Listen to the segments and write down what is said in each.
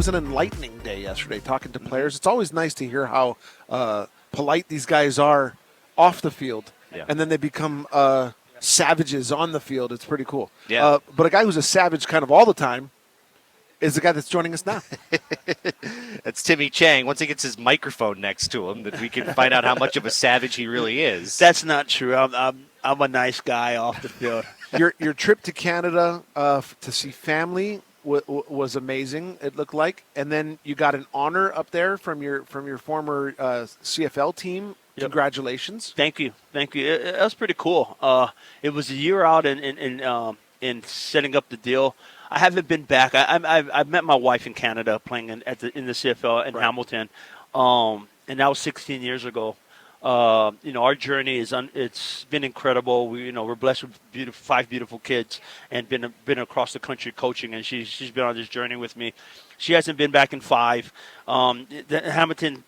was an enlightening day yesterday talking to players. It's always nice to hear how polite these guys are off the field, and then they become savages on the field. It's pretty cool. Yeah. But a guy who's a savage kind of all the time is the guy that's joining us now. That's Timmy Chang. Once he gets his microphone next to him, that we can find out how much of a savage he really is. That's not true. I'm a nice guy off the field. Your trip to Canada to see family was amazing. It looked like, and then you got an honor up there from your former CFL team. Yep. Congratulations! Thank you. That was pretty cool. It was a year out in setting up the deal. I haven't been back. I've met my wife in Canada playing in the CFL in Hamilton, and that was 16 years ago. Our journey it's been incredible. We're blessed with 5 beautiful kids and been across the country coaching, and she's been on this journey with me. She hasn't been back in 5. Hamilton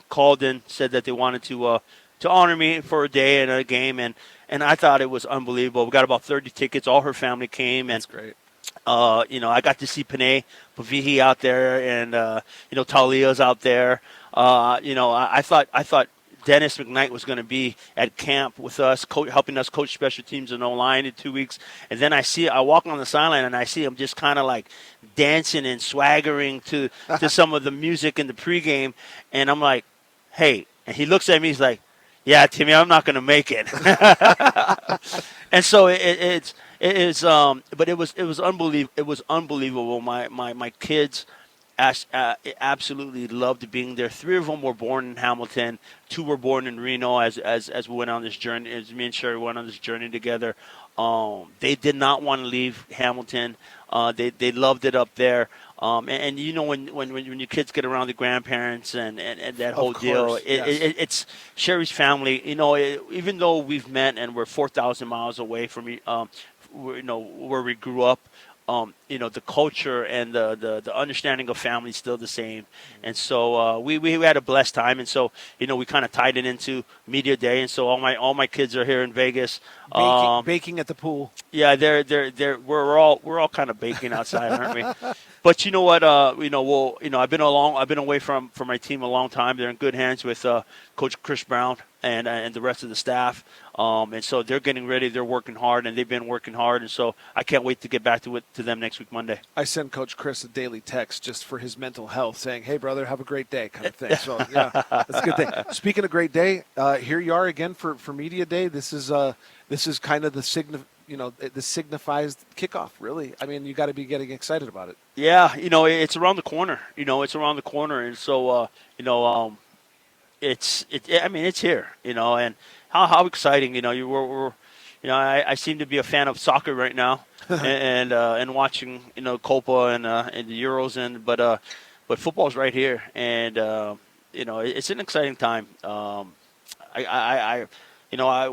called and said that they wanted to honor me for a day and a game, and I thought it was unbelievable. We got about 30 tickets. All her family came. That's great. I got to see Panay Pavihi out there, and Talia's out there. I thought Dennis McKnight was going to be at camp with us, helping us coach special teams and O-line in 2 weeks. And then I walk on the sideline and I see him just kind of like dancing and swaggering to some of the music in the pregame. And I'm like, hey. And he looks at me, he's like, yeah, Timmy, I'm not going to make it. And so but it was unbelievable. It was unbelievable. My kids absolutely loved being there. 3 of them were born in Hamilton. 2 were born in Reno. As we went on this journey, as me and Sherry went on this journey together, they did not want to leave Hamilton. They loved it up there. And when your kids get around the grandparents and that whole deal, it's Sherry's family. Even though we've met and we're 4,000 miles away from where we grew up. The culture and the understanding of family is still the same. And so we had a blessed time. And so, we kind of tied it into media day. And so all my kids are here in Vegas. Baking at the pool. Yeah, we're all kind of baking outside, aren't we? But you know what? I've been away from my team a long time. They're in good hands with Coach Chris Brown and the rest of the staff. And so they're getting ready. They're working hard, and they've been working hard. And so I can't wait to get back to them next week, Monday. I send Coach Chris a daily text just for his mental health, saying, "Hey, brother, have a great day," kind of thing. So yeah, that's a good thing. Speaking of great day, here you are again for media day. This is kind of this signifies kickoff, really. I mean, you got to be getting excited about it. Yeah, it's around the corner. It's around the corner, and so it's here. And how exciting. I seem to be a fan of soccer right now, and watching Copa and the Euros, but football's right here, and it's an exciting time.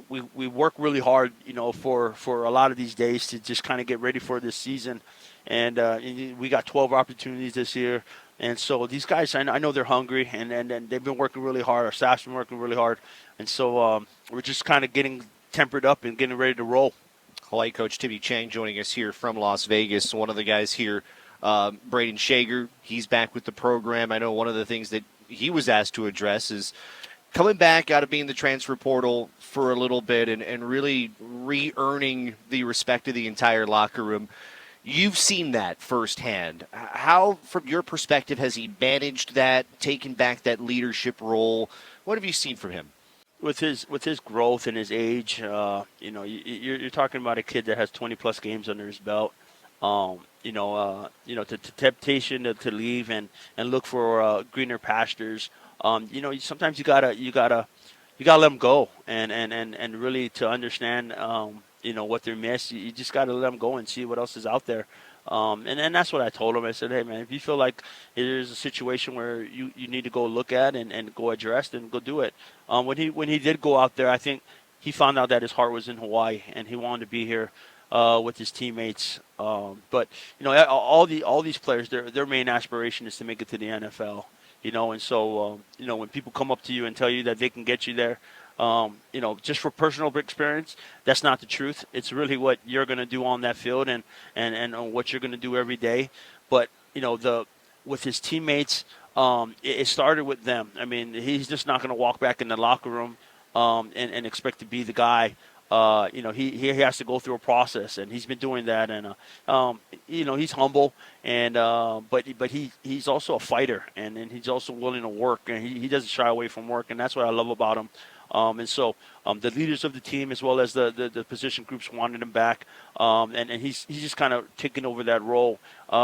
We work really hard, for a lot of these days to just kind of get ready for this season. And we got 12 opportunities this year. And so these guys, I know they're hungry, and they've been working really hard. Our staff's been working really hard. And so we're just kind of getting tempered up and getting ready to roll. Hawaii coach Timmy Chang joining us here from Las Vegas. One of the guys here, Braden Shager, he's back with the program. I know one of the things that he was asked to address is coming back out of being the transfer portal for a little bit and really re-earning the respect of the entire locker room. You've seen that firsthand. How, from your perspective, has he managed that, taken back that leadership role? What have you seen from him? With his growth and his age, you're talking about a kid that has 20-plus games under his belt. The temptation to leave and look for greener pastures. Sometimes you gotta let them go and really to understand what they're missed. You just gotta let them go and see what else is out there. And that's what I told him. I said, hey man, if you feel like there's a situation where you need to go look at and go address, then go do it. When he did go out there, I think he found out that his heart was in Hawaii and he wanted to be here with his teammates. But all these players, their main aspiration is to make it to the NFL. And so, when people come up to you and tell you that they can get you there, just for personal experience, that's not the truth. It's really what you're going to do on that field and what you're going to do every day. But, with his teammates, it started with them. I mean, he's just not going to walk back in the locker room and expect to be the guy. He has to go through a process, and he's been doing that. And he's humble, and but he's also a fighter, and he's also willing to work, and he doesn't shy away from work, and that's what I love about him. The leaders of the team, as well as the position groups, wanted him back, and he's just kind of taking over that role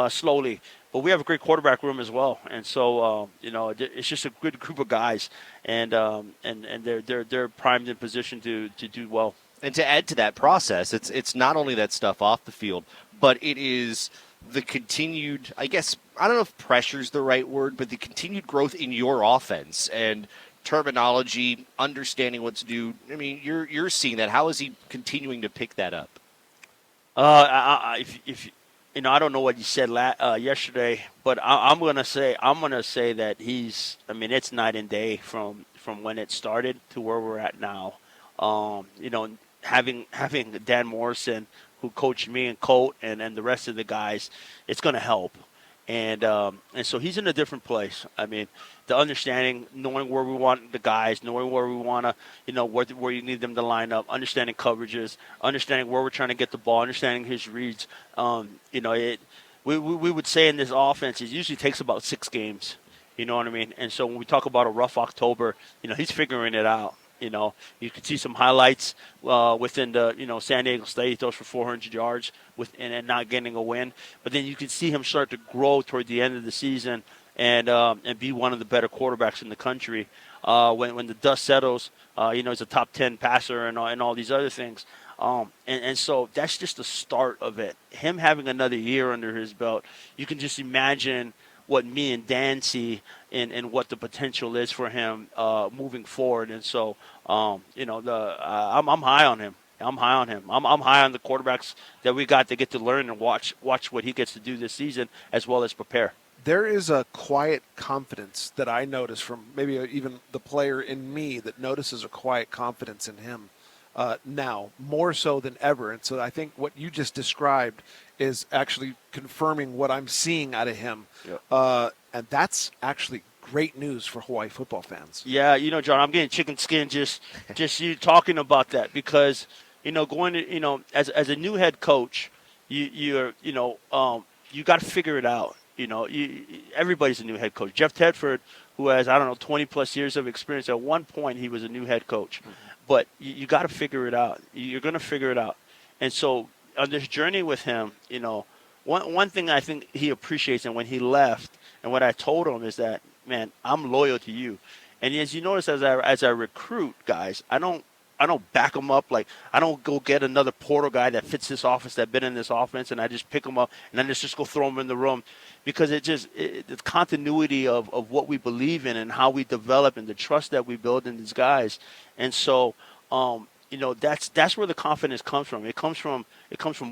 slowly. But we have a great quarterback room as well, and so it's just a good group of guys, and they're primed in position to do well. And to add to that process, it's not only that stuff off the field, but it is the continued, I guess, I don't know if pressure is the right word, but the continued growth in your offense and terminology, understanding what to do. I mean, you're seeing that. How is he continuing to pick that up? I don't know what you said yesterday, but I'm gonna say that he's. I mean, it's night and day from when it started to where we're at now. Having Dan Morrison, who coached me and Colt and the rest of the guys, it's gonna help. And so he's in a different place. I mean, the understanding, knowing where we want the guys, knowing where we want to, where you need them to line up, understanding coverages, understanding where we're trying to get the ball, understanding his reads. We would say in this offense, it usually takes about 6 games. You know what I mean? And so when we talk about a rough October, he's figuring it out. You could see some highlights within the, San Diego State. He throws for 400 yards and not getting a win. But then you can see him start to grow toward the end of the season and be one of the better quarterbacks in the country. When the dust settles, he's a top 10 passer and all these other things. And so that's just the start of it. Him having another year under his belt, you can just imagine what me and Dan see and what the potential is for him moving forward. And so, I'm high on him. I'm high on him. I'm high on the quarterbacks that we got to get to learn and watch what he gets to do this season, as well as prepare. There is a quiet confidence that I notice from maybe even the player in me that notices a quiet confidence in him now, more so than ever. And so I think what you just described is actually confirming what I'm seeing out of him. Yep. And that's actually great news for Hawaii football fans. Yeah, John, I'm getting chicken skin just you talking about that, because, going to, as a new head coach, you got to figure it out. Everybody's a new head coach. Jeff Tedford, who has, 20 plus years of experience, at one point he was a new head coach. Mm-hmm. But you got to figure it out. You're going to figure it out. And so on this journey with him, one thing I think he appreciates, and when he left, and what I told him is that, man, I'm loyal to you. And as you notice, as I recruit guys, I don't back them up. Like, I don't go get another portal guy that fits this offense, that's been in this offense, and I just pick them up and then just go throw them in the room, because the continuity of what we believe in and how we develop and the trust that we build in these guys. And so, that's where the confidence comes from. It comes from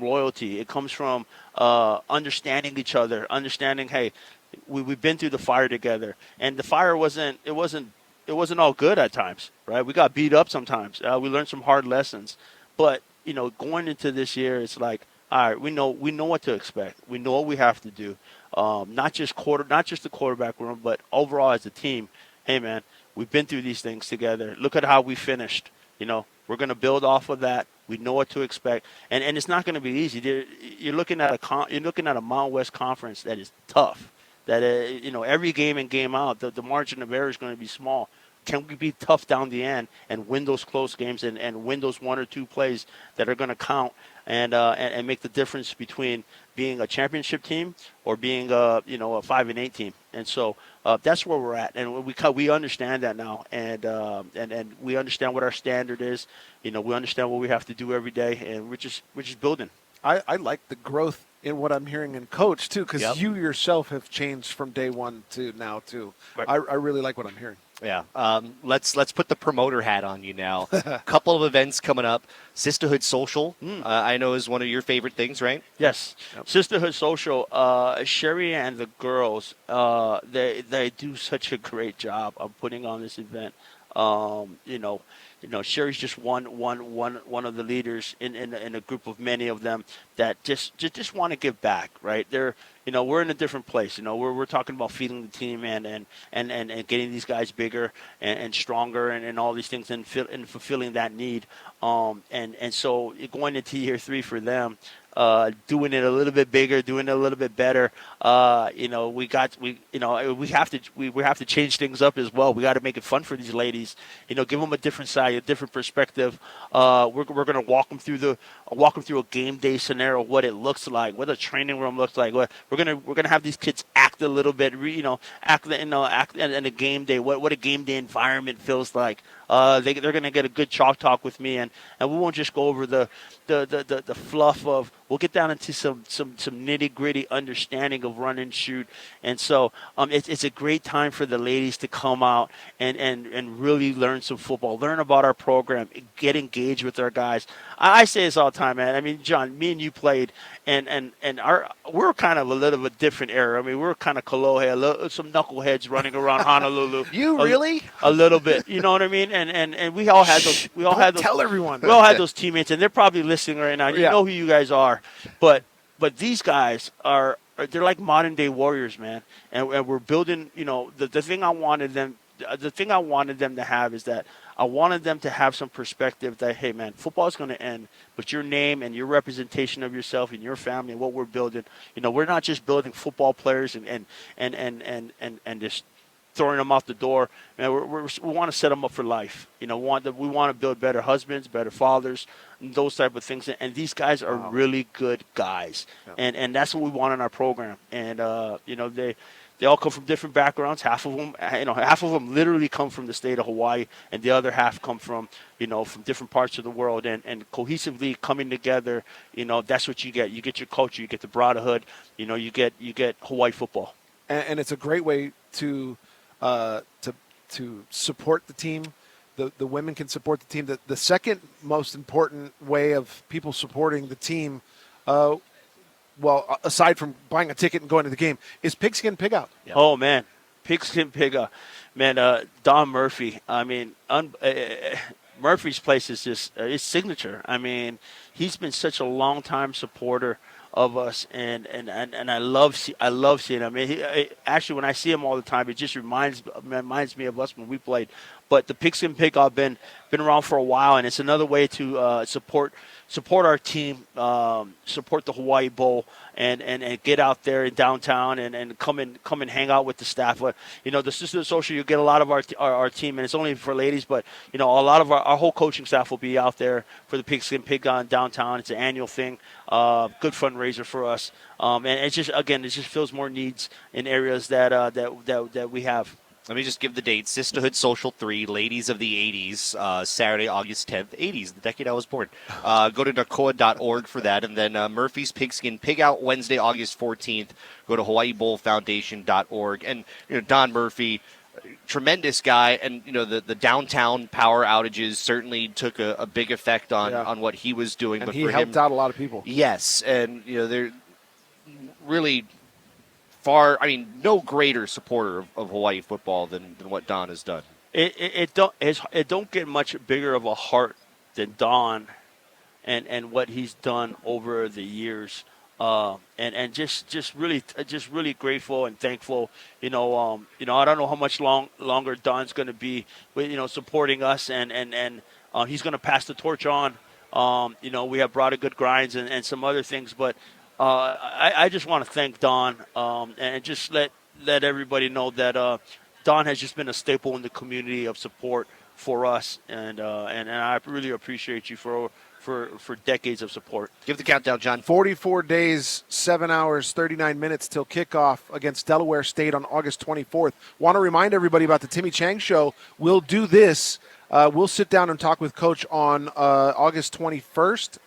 loyalty. It comes from understanding each other, understanding, hey, we've been through the fire together, and the fire wasn't all good at times, right? We got beat up sometimes. We learned some hard lessons, but going into this year, it's like, all right, we know what to expect. We know what we have to do. Not just the quarterback room, but overall as a team. Hey, man, we've been through these things together. Look at how we finished. We're going to build off of that. We know what to expect, and it's not going to be easy. You're looking at a Mountain West Conference that is tough. That every game in, game out, the margin of error is going to be small. Can we be tough down the end and win those close games and win those 1 or 2 plays that are going to count and make the difference between being a championship team or being a 5-8 team? And so that's where we're at, and we understand that now, and we understand what our standard is. We understand what we have to do every day, and we're just building. I like the growth in what I'm hearing in Coach too, because Yep. you yourself have changed from day one to now too. Right. I really like what I'm hearing. Yeah. Let's put the promoter hat on you now. A couple of events coming up. Sisterhood Social, I know, is one of your favorite things, right? Yes. Yep. Sisterhood Social, Sherry and the girls, they do such a great job of putting on this event. Sherry's just one of the leaders in a group of many of them that just want to give back, right? We're in a different place. We're talking about feeding the team and getting these guys bigger and stronger and all these things and fulfilling that need. And so going into year 3 for them, doing it a little bit bigger, doing it a little bit better. We have to change things up as well. We got to make it fun for these ladies. Give them a different side, a different perspective. We're going to walk them through a game day scenario, what it looks like, what a training room looks like. We're gonna have these kids act a little bit, act in a game day, what a game day environment feels like. They're going to get a good chalk talk with me, and we won't just go over the fluff of. We'll get down into some nitty gritty understanding of run and shoot, and so it's a great time for the ladies to come out and really learn some football, learn about our program, get engaged with our guys. I say this all the time, man. I mean, John, me and you played, and we're kind of a little bit different era. I mean, we're kind of Kolohe, some knuckleheads running around Honolulu. You really? A little bit, you know what I mean? And we all had those. We all had those. Tell everyone. We all had those teammates, and they're probably listening right now. You know who you guys are, but these guys they're like modern day warriors, man. And we're building. The thing I wanted them. The thing I wanted them to have is that I wanted them to have some perspective that, hey, man, football is going to end, but your name and your representation of yourself and your family and what we're building, we're not just building football players and just throwing them out the door. Man, we want to set them up for life. We want to build better husbands, better fathers, and those type of things. And these guys are really good guys, and that's what we want in our program. And they all come from different backgrounds. Half of them literally come from the state of Hawaii, and the other half come from different parts of the world. And cohesively coming together, that's what you get. You get your culture, you get the brotherhood, you get Hawaii football. And it's a great way to support the team. The women can support the team. The second most important way of people supporting the team, aside from buying a ticket and going to the game, is Pigskin Pig Out. Yeah. Oh, man. Pigskin Pig Out. Man, Don Murphy, I mean, Murphy's place is just his signature. I mean, he's been such a long-time supporter of us, and I love seeing him. I mean, actually, when I see him all the time, it just reminds me of us when we played. But the Pigskin Pig Out been around for a while, and it's another way to support our team, support the Hawaii Bowl, and get out there in downtown and come and hang out with the staff. But the Sister Social, you get a lot of our team, and it's only for ladies, but a lot of our whole coaching staff will be out there for the Pigskin Pig Out in downtown. It's an annual thing, good fundraiser for us, and it just fills more needs in areas that we have. Let me just give the dates. Sisterhood Social 3, Ladies of the 80s, Saturday, August 10th. 80s, the decade I was born. Go to nakoa.org for that. And then Murphy's Pigskin Pig Out, Wednesday, August 14th. Go to hawaiibowlfoundation.org. And, Don Murphy, tremendous guy. And, the downtown power outages certainly took a big effect on what he was doing. And but he for helped out a lot of people. Yes. And, they're really no greater supporter of Hawaii football than what Don has done. It don't get much bigger of a heart than Don, and what he's done over the years, and just really grateful and thankful. I don't know how much longer Don's going to be, supporting us, and he's going to pass the torch on. We have brought a good grinds and some other things, but. I just want to thank Don and just let everybody know that Don has just been a staple in the community of support for us, and I really appreciate you for decades of support. Give the countdown, John. 44 days, 7 hours, 39 minutes till kickoff against Delaware State on August 24th. Want to remind everybody about the Timmy Chang Show. We'll do this. We'll sit down and talk with Coach on August 21st.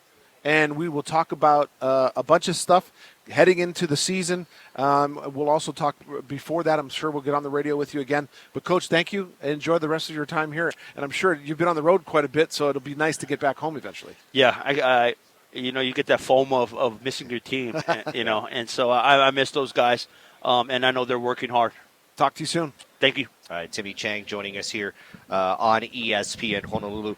And we will talk about a bunch of stuff heading into the season. We'll also talk before that. I'm sure we'll get on the radio with you again. But, Coach, thank you. Enjoy the rest of your time here. And I'm sure you've been on the road quite a bit, so it'll be nice to get back home eventually. Yeah, you get that FOMO of missing your team, and so I miss those guys, and I know they're working hard. Talk to you soon. Thank you. All right, Timmy Chang joining us here on ESPN Honolulu.